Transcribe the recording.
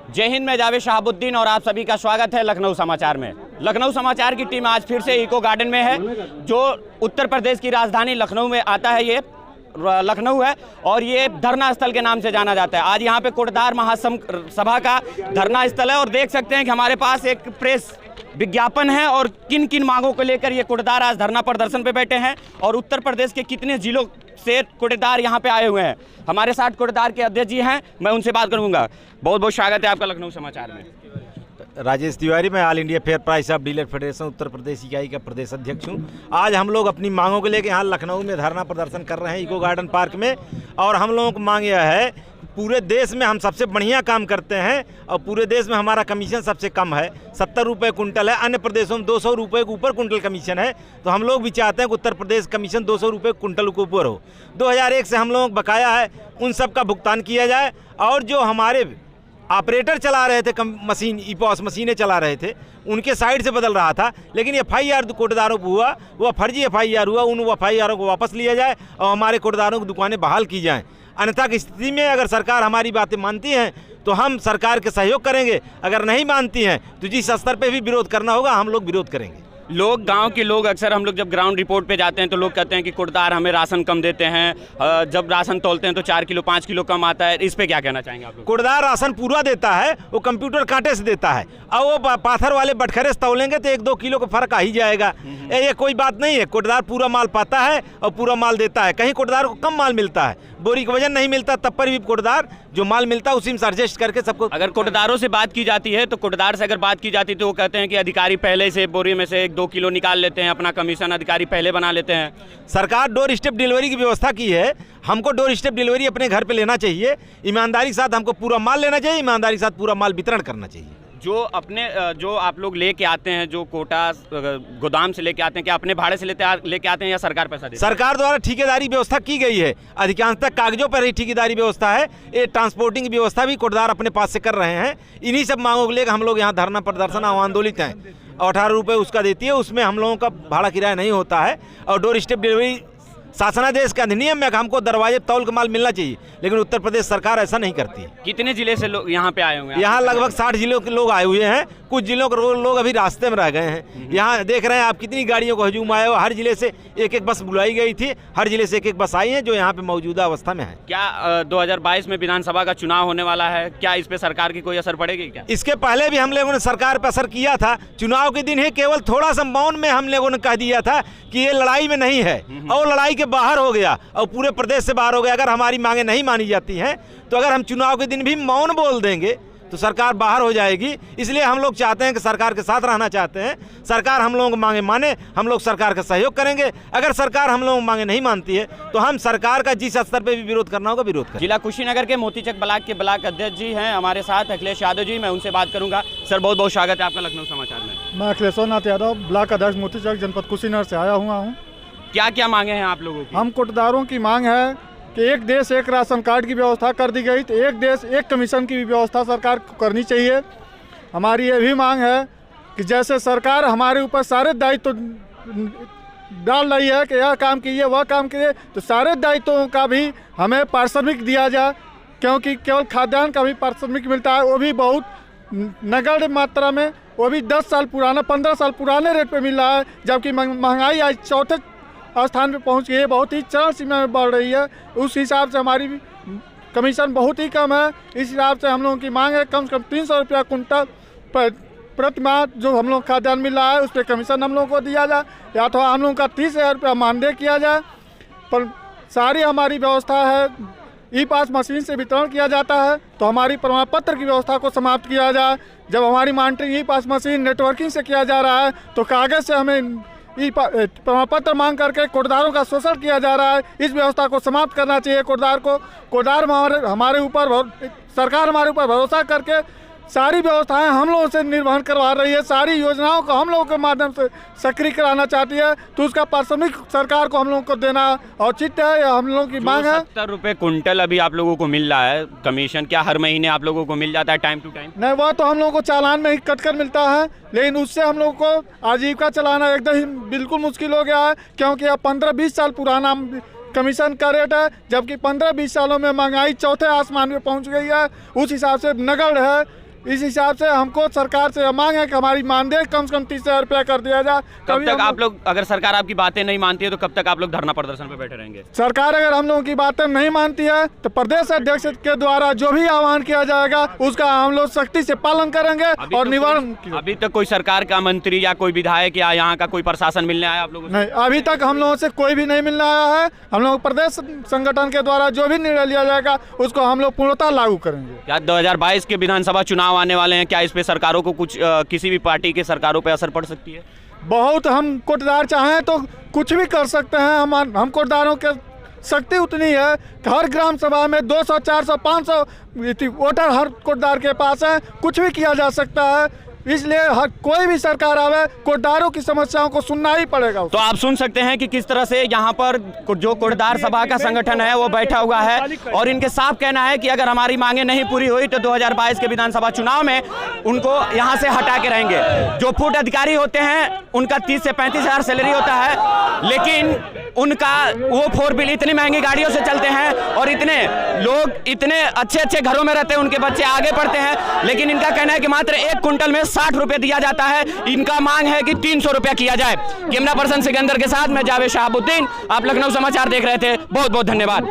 जय हिंद, मैं जावेद शहाबुद्दीन और आप सभी का स्वागत है लखनऊ समाचार में। लखनऊ समाचार की टीम आज फिर से इको गार्डन में है, जो उत्तर प्रदेश की राजधानी लखनऊ में आता है। ये लखनऊ है और ये धरना स्थल के नाम से जाना जाता है। आज यहाँ पे कोटदार महासभा का धरना स्थल है और देख सकते हैं कि हमारे पास एक प्रेस विज्ञापन है और किन किन मांगों को लेकर ये कोटदार आज धरना प्रदर्शन पे बैठे हैं और उत्तर प्रदेश के कितने जिलों से कोटदार यहाँ पे आए हुए हैं। हमारे साथ कोटदार के अध्यक्ष जी हैं, मैं उनसे बात करूँगा। बहुत बहुत स्वागत है आपका लखनऊ समाचार में। राजेश तिवारी, मैं all India fair price of dealer federation Uttar Pradesh इकाई का प्रदेश अध्यक्ष हूँ। आज हम लोग अपनी मांगों को लेकर यहाँ लखनऊ में धरना प्रदर्शन कर रहे हैं इको गार्डन पार्क में। और हम लोगों को मांग यह है, पूरे देश में हम सबसे बढ़िया काम करते हैं और पूरे देश में हमारा कमीशन सबसे कम है, 70 रुपये कुंटल है। अन्य प्रदेशों में 200 रुपये के ऊपर कुंटल कमीशन है। तो हम लोग भी चाहते हैं कि उत्तर प्रदेश कमीशन 200 रुपये कुंटल के ऊपर हो। 2001 से हम लोगों को बकाया है, उन सब का भुगतान किया जाए। और जो हमारे ऑपरेटर चला रहे थे मशीन, ईपॉस मशीनें चला रहे थे, उनके साइड से बदल रहा था, लेकिन FIR कोटदारों पर हुआ, वह फर्जी FIR हुआ। उन FIR को वापस लिया जाए और हमारे कोटदारों की दुकानें बहाल की जाएँ। अन्यथा की स्थिति में अगर सरकार हमारी बातें मानती हैं तो हम सरकार के सहयोग करेंगे, अगर नहीं मानती हैं तो जिस स्तर पे भी विरोध करना होगा हम लोग विरोध करेंगे। लोग, गांव के लोग, अक्सर हम लोग जब ग्राउंड रिपोर्ट पे जाते हैं तो लोग कहते हैं कि कोटदार हमें राशन कम देते हैं, जब राशन तोलते हैं तो 4 किलो 5 किलो कम आता है। इस पे क्या कहना चाहेंगे आप लोग? कोटदार राशन पूरा देता है, वो कंप्यूटर कांटे से देता है और वो पाथर वाले बटखरे से तोलेंगे तो 1-2 किलो का फर्क आ ही जाएगा। ये कोई बात नहीं है। कोटदार पूरा माल पाता है और पूरा माल देता है। कहीं कोटदार को कम माल मिलता है, बोरी का वजन नहीं मिलता, तब पर भी कोटदार जो माल मिलता है उसी में एडजस्ट करके सबको। अगर कोटदारों से बात की जाती है तो कोटदार से अगर बात की जाती है तो वो कहते हैं कि अधिकारी पहले से बोरी में से 1-2 किलो निकाल लेते हैं, अपना कमीशन अधिकारी पहले बना लेते हैं। सरकार डोर स्टेप डिलीवरी की व्यवस्था की है, हमको डोर स्टेप डिलीवरी अपने घर पे लेना चाहिए। ईमानदारी के साथ हमको पूरा माल लेना चाहिए, ईमानदारी के साथ पूरा माल वितरण करना चाहिए। जो आप लोग लेके आते हैं, जो कोटा गोदाम से लेके आते हैं, क्या अपने भाड़े से लेके आते हैं या सरकार पैसा देती है? सरकार द्वारा ठेकेदारी व्यवस्था की गई है, अधिकांशतः कागजों पर ही ठेकेदारी व्यवस्था है। ये ट्रांसपोर्टिंग की व्यवस्था भी कोटदार अपने पास से कर रहे हैं। इन्हीं सब मांगों को लेकर हम लोग यहाँ धरना प्रदर्शन आंदोलित हैं। 18 रुपये उसका देती है, उसमें हम लोगों का भाड़ा किराया नहीं होता है। और डोर स्टेप डिलीवरी शासनादेश का अधिनियम में हमको दरवाजे तौल का माल मिलना चाहिए, लेकिन उत्तर प्रदेश सरकार ऐसा नहीं करती है। कितने जिले से लोग यहाँ पे आए हुए हैं? यहाँ लगभग 60 जिलों के लोग आए हुए हैं। कुछ जिलों के लोग अभी रास्ते में रह गए हैं। यहाँ देख रहे हैं आप कितनी गाड़ियों को हजूम आया हुआ। हर जिले से एक बस बुलाई गई थी, हर जिले से एक बस आई है जो यहाँ पे मौजूदा अवस्था में है। क्या 2022 में विधानसभा का चुनाव होने वाला है, क्या इस पे सरकार की कोई असर पड़ेगी क्या? इसके पहले भी हम लोगों ने सरकार पर असर किया था। चुनाव के दिन ही केवल थोड़ा सा मौन में हम लोगों ने कह दिया था कि ये लड़ाई में नहीं है, और लड़ाई के बाहर हो गया और पूरे प्रदेश से बाहर हो गया। अगर हमारी मांगे नहीं मानी जाती हैं तो अगर हम चुनाव के दिन भी मौन बोल देंगे तो सरकार बाहर हो जाएगी। इसलिए हम लोग चाहते हैं कि सरकार के साथ रहना चाहते हैं। सरकार हम लोगों को मांगे माने, हम लोग सरकार का सहयोग करेंगे। अगर सरकार हम लोगों को मांगे नहीं मानती है तो हम सरकार का जिस स्तर पे भी विरोध करना होगा विरोध करेंगे। जिला कुशीनगर के मोतीचक ब्लॉक के ब्लॉक अध्यक्ष जी हैं हमारे साथ, अखिलेश यादव जी, मैं उनसे बात करूंगा। सर, बहुत बहुत स्वागत है आपका लखनऊ समाचार में। मैं अखिलेश यादव, ब्लॉक अध्यक्ष मोतीचक, जनपद कुशीनगर से आया हुआ हूँ। क्या क्या मांगे हैं आप लोगों की? हम कोटदारों की मांग है कि एक देश एक राशन कार्ड की व्यवस्था कर दी गई, तो एक देश एक कमीशन की भी व्यवस्था सरकार को करनी चाहिए। हमारी ये भी मांग है कि जैसे सरकार हमारे ऊपर सारे दायित्व डाल रही है कि यह काम कीजिए वह काम कीजिए, तो सारे दायित्वों का भी हमें पारिश्रमिक दिया जाए। क्योंकि केवल खाद्यान्न का भी पारिश्रमिक मिलता है, वो भी बहुत नगण्य मात्रा में, वो भी 10 साल पुराना, 15 साल पुराने रेट पे मिल रहा है। जबकि महंगाई आज चौथे स्थान पे पहुंच गई है, बहुत ही चरम सीमा में बढ़ रही है। उस हिसाब से हमारी कमीशन बहुत ही कम है। इस हिसाब से हम लोगों की मांग है कम से कम 300 रुपया कुंटल प्रति माह जो हम लोग खाद्यान्न मिल रहा है उस पर कमीशन हम लोगों को दिया जाए, या तो हम लोगों का 30,000 रुपया मानदेय किया जाए। पर सारी हमारी व्यवस्था है, ई-पास मशीन से वितरण किया जाता है, तो हमारी प्रमाण पत्र की व्यवस्था को समाप्त किया जाए। जब हमारी मॉनिटरिंग ई-पास मशीन नेटवर्किंग से किया जा रहा है तो कागज़ से हमें प्रमाण पत्र मांग करके कोटदारों का शोषण किया जा रहा है। इस व्यवस्था को समाप्त करना चाहिए। कोटदार हमारे ऊपर, सरकार हमारे ऊपर भरोसा करके सारी व्यवस्थाएं हम लोगों से निर्वहन करवा रही है, सारी योजनाओं को हम लोगों के माध्यम से सक्रिय कराना चाहती है, तो उसका पारिश्रमिक सरकार को हम लोगों को देना औचित्य है, या हम लोगों की मांग है। 70 रुपये कुंटल अभी आप लोगों को मिल रहा है कमीशन, क्या हर महीने आप लोगों को मिल जाता है टाइम टू टाइम? नहीं, वह तो हम लोगों को चालान में ही कटकर मिलता है, लेकिन उससे हम लोगों को आजीविका चलाना एकदम बिल्कुल मुश्किल हो गया है। क्योंकि अब 15-20 साल पुराना कमीशन का रेट है, जबकि 15-20 सालों में महंगाई चौथे आसमान में पहुँच गई है। उस हिसाब से नगण्य है। इस हिसाब से हमको सरकार से मांग है कि हमारी मानदेय कम से कम 30,000 रुपया कर दिया जाए। कब तक आप लोग, अगर सरकार आपकी बातें नहीं मानती है तो कब तक आप लोग धरना प्रदर्शन पे बैठे रहेंगे? सरकार अगर हम लोगों की बातें नहीं मानती है तो प्रदेश अध्यक्ष के द्वारा जो भी आह्वान किया जाएगा उसका हम लोग सख्ती से पालन करेंगे और निवारण। अभी तक कोई सरकार का मंत्री या कोई विधायक या यहाँ का कोई प्रशासन मिलने आया आप लोगों से? नहीं, अभी तक हम लोगों से कोई भी नहीं मिलने आया है। हम लोग प्रदेश संगठन के द्वारा जो भी निर्णय लिया जाएगा उसको हम लोग पूर्णतः लागू करेंगे। क्या 2022 के विधानसभा चुनाव आने वाले हैं, क्या इस पे सरकारों को कुछ किसी भी पार्टी के सरकारों पे असर पड़ सकती है? बहुत, हम कोटदार चाहें तो कुछ भी कर सकते हैं। हम कोटदारों के शक्ति उतनी है कि हर ग्राम सभा में 200, 400, 500 वोटर हर कोटदार के पास है, कुछ भी किया जा सकता है। इसलिए हर कोई भी सरकार आवे कोटदारों की समस्याओं को सुनना ही पड़ेगा। तो आप सुन सकते हैं कि किस तरह से यहाँ पर जो कोटदार सभा का संगठन है वो बैठा हुआ है और इनके साफ कहना है कि अगर हमारी मांगे नहीं पूरी हुई तो 2022 के विधानसभा चुनाव में उनको यहाँ से हटा के रहेंगे। जो फूड अधिकारी होते हैं उनका 30 से 35,000 सैलरी होता है, लेकिन उनका वो 4 व्हील इतनी महंगी गाड़ियों से चलते हैं और इतने लोग इतने अच्छे अच्छे घरों में रहते हैं, उनके बच्चे आगे पढ़ते हैं, लेकिन इनका कहना है कि मात्र 1 कुंटल में 60 रुपए दिया जाता है। इनका मांग है कि 300 रुपया किया जाए। कैमरा पर्सन सिकंदर के साथ मैं जावेद शहाबुद्दीन, आप लखनऊ समाचार देख रहे थे। बहुत बहुत धन्यवाद।